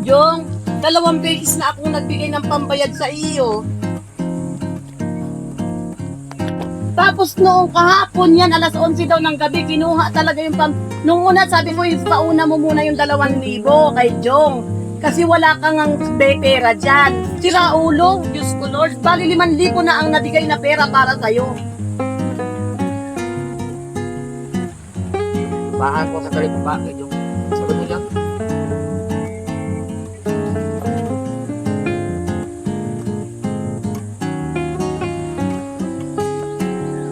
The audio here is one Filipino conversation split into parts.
Jong. 2 beses na akong nagbigay ng pambayad sa iyo. Tapos noong kahapon yan, alas 11 daw ng gabi, kinuha talaga yung Nung una, sabi ko, pauna mo muna yung 2,000 kay Jong. Kasi wala kang ang pera dyan. Sira ulo, Diyos ko Lord. Bali 5,000 na ang nabigay na pera para sa'yo. Bahan ko sa talipapa yung sabi mo lang.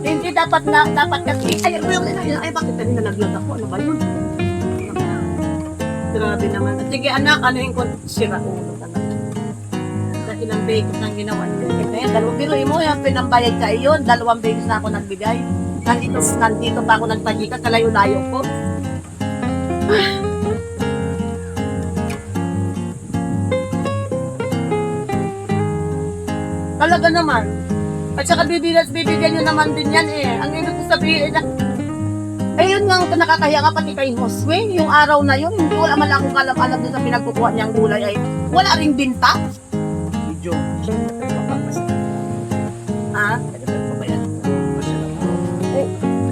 Hindi dapat kasi, ay bakit kanina naglag ako? Ano ba yun? Grabe naman. Sige anak, anuhin ko sira ulo talaga. Sa ilang beses nang ginawa niyo. Kaya 2 biro mo yung pinambayad sa iyo, 2 beses na ako nagbigay. Nandito pa ako nagpagika, kalayo-layo ko. Talaga naman. At saka bibigyan nyo naman din yan eh. Ang ibig ko sabihin na, ayun nga ang nakakahiya nga pati kay Josue, yung araw na yun, hindi wala man lang akong kalam-alam doon sa pinagkukuha niyang gulay ay wala ring binta. Video. Ha?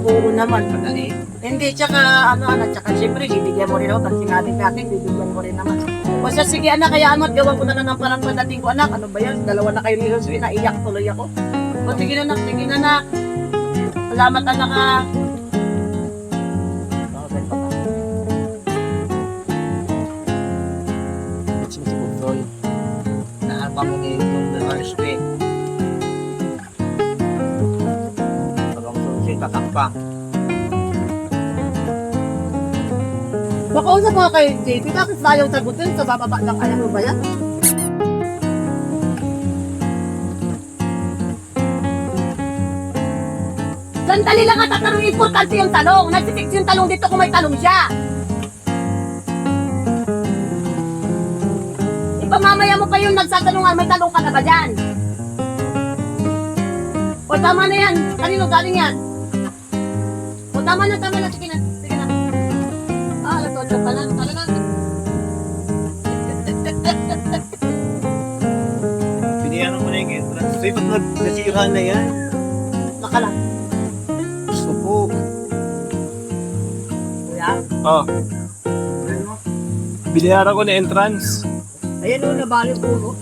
Oo naman. Hindi, tsaka tsaka siyempre, bibigyan mo rin ako, pag sinabi natin, bibigyan mo rin naman. O siya, sige anak, kaya gawan ko na ng parang padating ko anak, ano ba yan? 2 na kayo ni Josue, naiyak tuloy ako. O sige na anak. Salamat anak ha. Naabang mo ngayon yung RSP. Parang susi, kakakpa. Makausap mga kay JP, bakit ayaw sagutin? Sa bababa lang, alam mo ba yan? Sandali lang at tatanong, importante yung talong. Nagsitix yung talong dito kung may talong siya. Ipamamaya mo pa yung nagsatanungan, may talong ka na ba dyan? O tama na yan, kanino galing yan? O tama na, sige na. Alas 8 pa lang, talaga. Biniyan mo na yung entrance. So, ba't nasira na yan? Nakala. Gusto po. Kuya, Oh, ano? biniyaran ko na entrance. Ayan o, nabalik ulo.